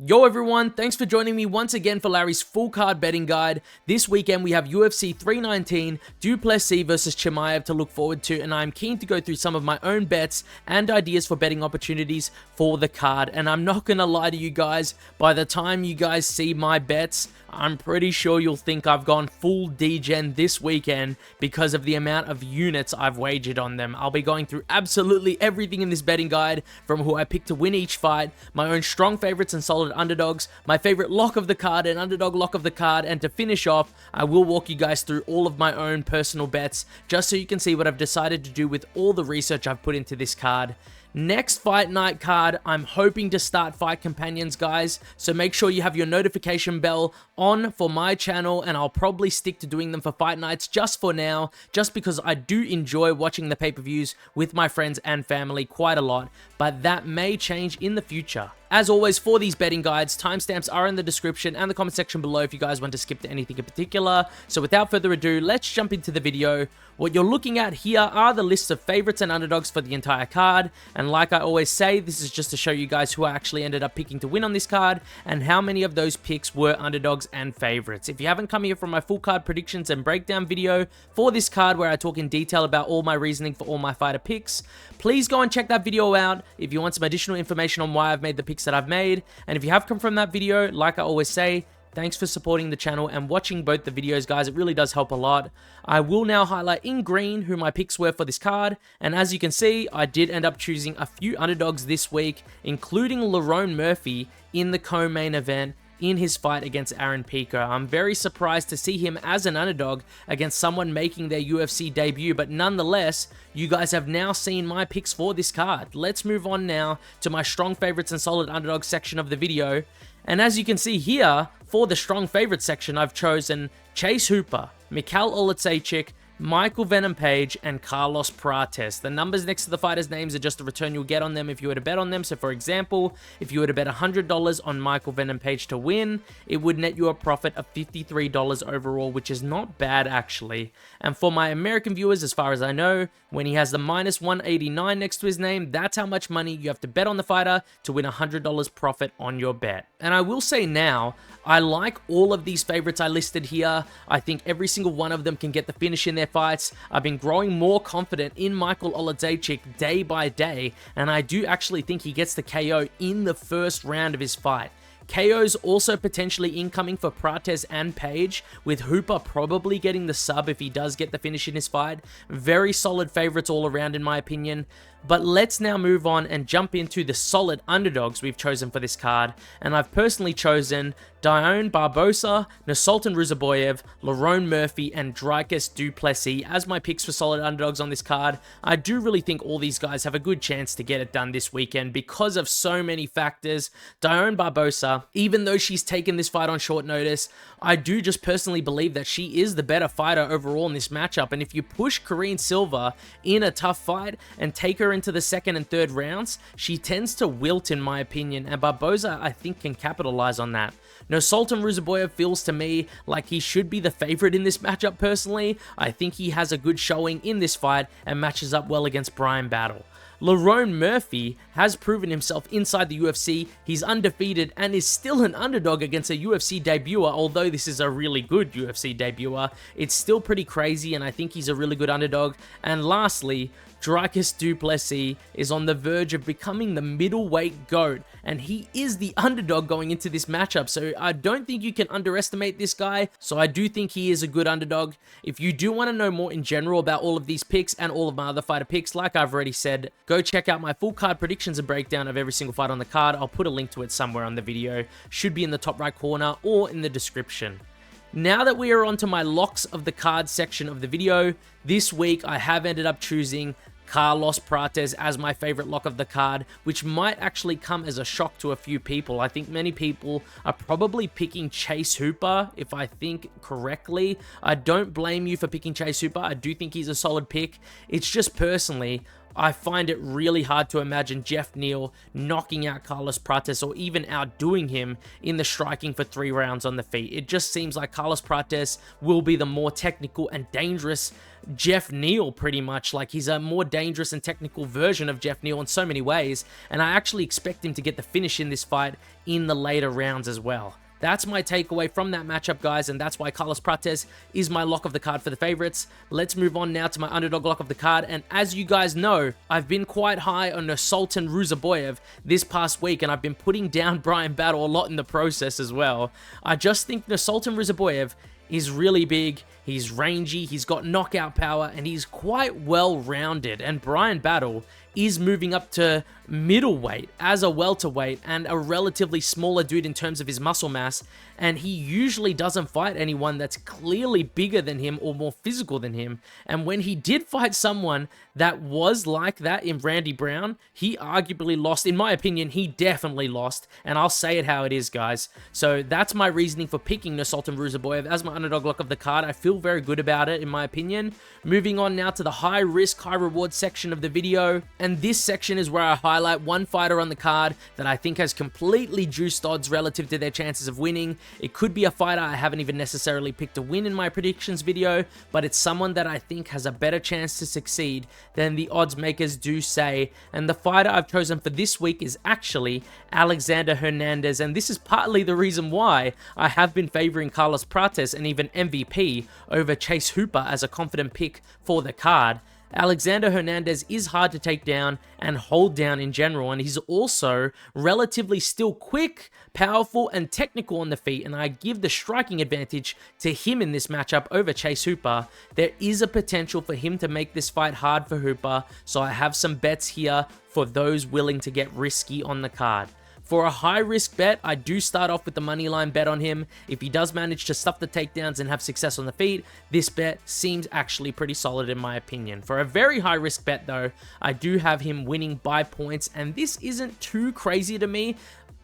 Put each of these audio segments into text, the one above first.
Yo everyone, thanks for joining me once again for Larry's full card betting guide. This weekend we have UFC 319, Plessis versus Chimaev to look forward to, and I'm keen to go through some of my own bets and ideas for betting opportunities for the card. And I'm not gonna lie to you guys, by the time you guys see my bets, I'm pretty sure you'll think I've gone full degen this weekend because of the amount of units I've wagered on them. I'll be going through absolutely everything in this betting guide, from who I pick to win each fight, my own strong favorites and solid underdogs, my favorite lock of the card and underdog lock of the card, and to finish off, I will walk you guys through all of my own personal bets, just so you can see what I've decided to do with all the research I've put into this card. Next fight night card, I'm hoping to start Fight Companions, guys, so make sure you have your notification bell on for my channel, and I'll probably stick to doing them for fight nights just for now, just because I do enjoy watching the pay-per-views with my friends and family quite a lot, but that may change in the future. As always, for these betting guides, timestamps are in the description and the comment section below if you guys want to skip to anything in particular. So without further ado, let's jump into the video. What you're looking at here are the lists of favorites and underdogs for the entire card. And like I always say, this is just to show you guys who I actually ended up picking to win on this card and how many of those picks were underdogs and favorites. If you haven't come here from my full card predictions and breakdown video for this card where I talk in detail about all my reasoning for all my fighter picks, please go and check that video out if you want some additional information on why I've made the picks that I've made. And if you have come from that video, like I always say, thanks for supporting the channel and watching both the videos, guys. It really does help a lot. I will now highlight in green who my picks were for this card, and as you can see, I did end up choosing a few underdogs this week, including Lerone Murphy in the co-main event in his fight against Aaron Pico. I'm very surprised to see him as an underdog against someone making their UFC debut, but nonetheless, you guys have now seen my picks for this card. Let's move on now to my strong favorites and solid underdogs section of the video. And as you can see here, for the strong favorites section, I've chosen Chase Hooper, Mikhail Oleksiejczuk, Michael Venom Page, and Carlos Prates. The numbers next to the fighters' names are just the return you'll get on them if you were to bet on them. So for example, if you were to bet $100 on Michael Venom Page to win, it would net you a profit of $53 overall, which is not bad actually. And for my American viewers, as far as I know, when he has the minus 189 next to his name, that's how much money you have to bet on the fighter to win $100 profit on your bet. And I will say now, I like all of these favorites I listed here. I think every single one of them can get the finish in their fights. I've been growing more confident in Michael Oleksiejczuk day by day, and I do actually think he gets the KO in the first round of his fight. KO's also potentially incoming for Prates and Page, with Hooper probably getting the sub if he does get the finish in his fight. Very solid favorites all around in my opinion. But let's now move on and jump into the solid underdogs we've chosen for this card. And I've personally chosen Dione Barbosa, Nursultan Ruziboyev, Lerone Murphy, and Dricus du Plessis as my picks for solid underdogs on this card. I do really think all these guys have a good chance to get it done this weekend because of so many factors. Dione Barbosa, even though she's taken this fight on short notice, I do just personally believe that she is the better fighter overall in this matchup. And if you push Karine Silva in a tough fight and take her into the second and third rounds, she tends to wilt in my opinion, and Barbosa I think can capitalize on that. Nursultan Ruziboyev feels to me like he should be the favorite in this matchup personally. I think he has a good showing in this fight and matches up well against Bryan Battle. Lerone Murphy has proven himself inside the UFC. He's undefeated and is still an underdog against a UFC debuter. Although this is a really good UFC debuter, it's still pretty crazy, and I think he's a really good underdog. And lastly, Dricus du Plessis is on the verge of becoming the middleweight GOAT, and he is the underdog going into this matchup, so I don't think you can underestimate this guy, so I do think he is a good underdog. If you do want to know more in general about all of these picks and all of my other fighter picks, like I've already said, go check out my full card predictions and breakdown of every single fight on the card. I'll put a link to it somewhere on the video, should be in the top right corner or in the description. Now that we are onto my locks of the card section of the video, this week I have ended up choosing Carlos Prates as my favorite lock of the card, which might actually come as a shock to a few people. I think many people are probably picking Chase Hooper, if I think correctly. I don't blame you for picking Chase Hooper. I do think he's a solid pick. It's just personally, I find it really hard to imagine Jeff Neal knocking out Carlos Prates or even outdoing him in the striking for 3 rounds on the feet. It just seems like Carlos Prates will be the more technical and dangerous Jeff Neal, pretty much. Like, he's a more dangerous and technical version of Jeff Neal in so many ways, and I actually expect him to get the finish in this fight in the later rounds as well. That's my takeaway from that matchup, guys, and that's why Carlos Prates is my lock of the card for the favorites. Let's move on now to my underdog lock of the card, and as you guys know, I've been quite high on Sultan Ruzaboyev this past week, and I've been putting down Bryan Battle a lot in the process as well. I just think Sultan Ruzaboyev is really big, he's rangy, he's got knockout power, and he's quite well-rounded, and Bryan Battle is moving up to middleweight as a welterweight and a relatively smaller dude in terms of his muscle mass, and he usually doesn't fight anyone that's clearly bigger than him or more physical than him. And when he did fight someone that was like that in Randy Brown, he arguably lost. In my opinion, he definitely lost, and I'll say it how it is, guys. So that's my reasoning for picking Sultan Ruzaboyev as my underdog lock of the card. I feel very good about it, in my opinion. Moving on now to the high risk, high reward section of the video, and this section is where I highlight one fighter on the card that I think has completely juiced odds relative to their chances of winning. It could be a fighter I haven't even necessarily picked to win in my predictions video, but it's someone that I think has a better chance to succeed than the odds makers do say. And the fighter I've chosen for this week is actually Alexander Hernandez, and this is partly the reason why I have been favoring Carlos Prates and even MVP over Chase Hooper as a confident pick for the card. Alexander Hernandez is hard to take down and hold down in general, and he's also relatively still quick, powerful, and technical on the feet, and I give the striking advantage to him in this matchup over Chase Hooper. There is a potential for him to make this fight hard for Hooper, so I have some bets here for those willing to get risky on the card. For a high-risk bet, I do start off with the moneyline bet on him. If he does manage to stuff the takedowns and have success on the feet, this bet seems actually pretty solid in my opinion. For a very high-risk bet though, I do have him winning by points, and this isn't too crazy to me,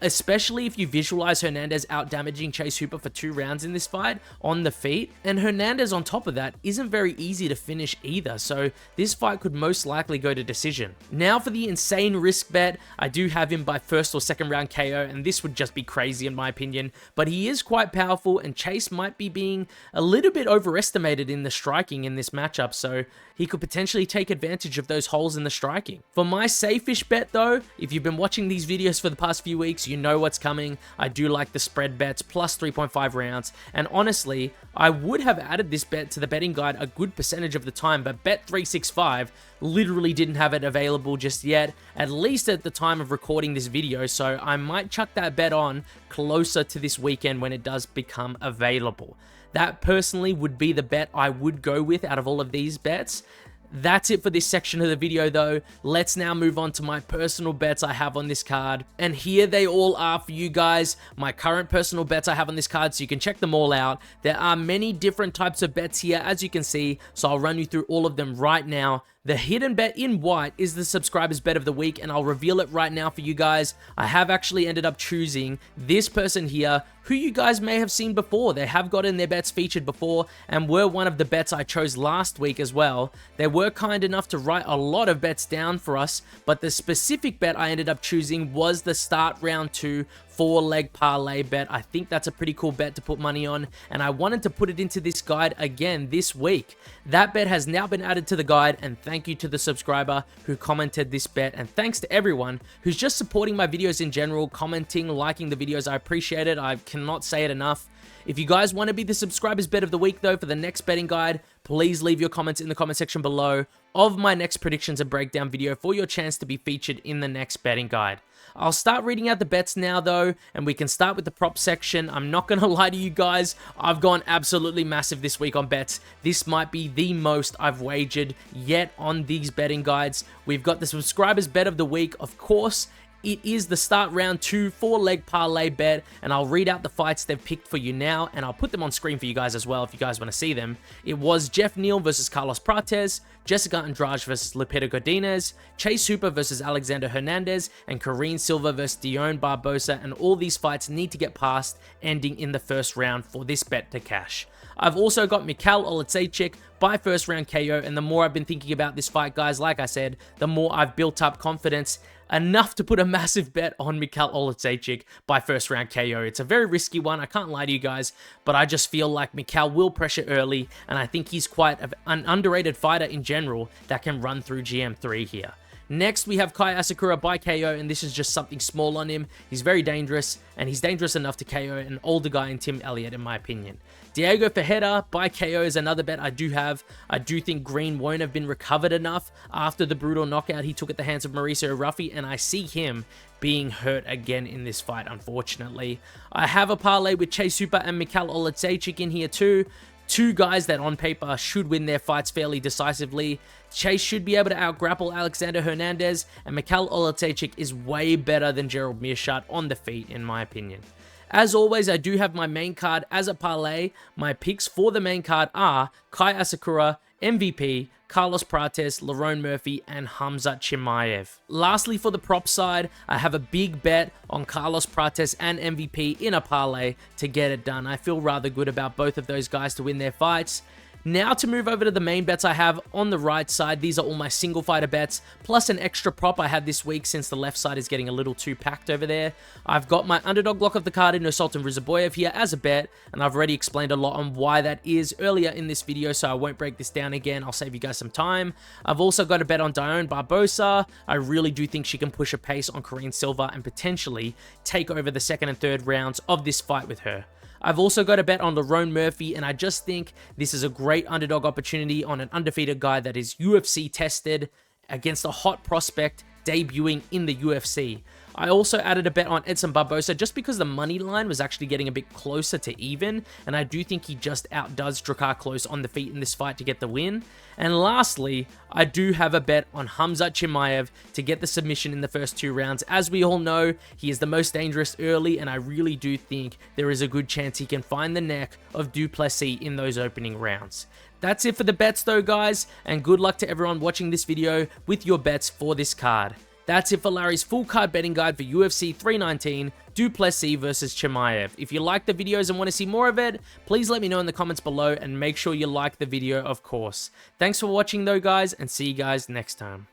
especially if you visualize Hernandez out-damaging Chase Hooper for 2 rounds in this fight on the feet. And Hernandez, on top of that, isn't very easy to finish either, so this fight could most likely go to decision. Now for the insane risk bet, I do have him by 1st or 2nd round KO, and this would just be crazy in my opinion, but he is quite powerful, and Chase might be being a little bit overestimated in the striking in this matchup, so he could potentially take advantage of those holes in the striking. For my safe-ish bet though, if you've been watching these videos for the past few weeks, you know what's coming. I do like the spread bets, plus 3.5 rounds, and honestly, I would have added this bet to the betting guide a good percentage of the time, but Bet365 literally didn't have it available just yet, at least at the time of recording this video, so I might chuck that bet on closer to this weekend when it does become available. That personally would be the bet I would go with out of all of these bets. That's it for this section of the video though. Let's now move on to my personal bets I have on this card. And here they all are for you guys. My current personal bets I have on this card, so you can check them all out. There are many different types of bets here, as you can see, so I'll run you through all of them right now. The hidden bet in white is the subscribers bet of the week, and I'll reveal it right now for you guys. I have actually ended up choosing this person here, who you guys may have seen before. They have gotten their bets featured before and were one of the bets I chose last week as well. They were kind enough to write a lot of bets down for us, but the specific bet I ended up choosing was the start round 2 4-leg parlay bet. I think that's a pretty cool bet to put money on, and I wanted to put it into this guide again this week. That bet has now been added to the guide, and thank you to the subscriber who commented this bet, and thanks to everyone who's just supporting my videos in general, commenting, liking the videos. I appreciate it. I cannot say it enough. If you guys want to be the subscribers bet of the week though for the next betting guide, please leave your comments in the comment section below of my next predictions and breakdown video for your chance to be featured in the next betting guide. I'll start reading out the bets now though, and we can start with the prop section. I'm not going to lie to you guys, I've gone absolutely massive this week on bets. This might be the most I've wagered yet on these betting guides. We've got the subscribers bet of the week, of course. It is the start round 2 4-leg parlay bet, and I'll read out the fights they've picked for you now, and I'll put them on screen for you guys as well if you guys want to see them. It was Jeff Neal versus Carlos Prates, Jessica Andrade versus Lupita Godinez, Chase Hooper versus Alexander Hernandez, and Karine Silva versus Dione Barbosa, and all these fights need to get past, ending in the first round for this bet to cash. I've also got Mikhail Oleksiejczuk by first round KO, and the more I've been thinking about this fight, guys, like I said, the more I've built up confidence enough to put a massive bet on Mikhail Oleksiejczuk by first round KO. It's a very risky one, I can't lie to you guys, but I just feel like Mikhail will pressure early, and I think he's quite an underrated fighter in general that can run through GM3 here. Next, we have Kai Asakura by KO, and this is just something small on him. He's very dangerous, and he's dangerous enough to KO an older guy in Tim Elliott, in my opinion. Diego Ferreira by KO is another bet I do have. I do think Green won't have been recovered enough after the brutal knockout he took at the hands of Mauricio Ruffy, and I see him being hurt again in this fight, unfortunately. I have a parlay with Chase Hooper and Mikhail Oleksiejczuk in here too. Two guys that on paper should win their fights fairly decisively. Chase should be able to out-grapple Alexander Hernandez, and Mikhail Oleksiejczuk is way better than Gerald Meerschaert on the feet, in my opinion. As always, I do have my main card as a parlay. My picks for the main card are Kai Asakura, MVP, Carlos Prates, Lerone Murphy, and Khamzat Chimaev. Lastly, for the prop side, I have a big bet on Carlos Prates and MVP in a parlay to get it done. I feel rather good about both of those guys to win their fights. Now to move over to the main bets I have on the right side. These are all my single fighter bets, plus an extra prop I had this week since the left side is getting a little too packed over there. I've got my underdog lock of the card in Sultan Rizaboyev here as a bet, and I've already explained a lot on why that is earlier in this video, so I won't break this down again. I'll save you guys some time. I've also got a bet on Dione Barbosa. I really do think she can push a pace on Karine Silva and potentially take over the second and third rounds of this fight with her. I've also got a bet on Lerone Murphy, and I just think this is a great underdog opportunity on an undefeated guy that is UFC tested against a hot prospect debuting in the UFC. I also added a bet on Edson Barbosa just because the money line was actually getting a bit closer to even, and I do think he just outdoes Drakkar Klose on the feet in this fight to get the win. And lastly, I do have a bet on Khamzat Chimaev to get the submission in the first 2 rounds. As we all know, he is the most dangerous early, and I really do think there is a good chance he can find the neck of Du Plessis in those opening rounds. That's it for the bets though, guys, and good luck to everyone watching this video with your bets for this card. That's it for Larry's full card betting guide for UFC 319, Du Plessis versus Chimaev. If you like the videos and want to see more of it, please let me know in the comments below, and make sure you like the video, of course. Thanks for watching though, guys, and see you guys next time.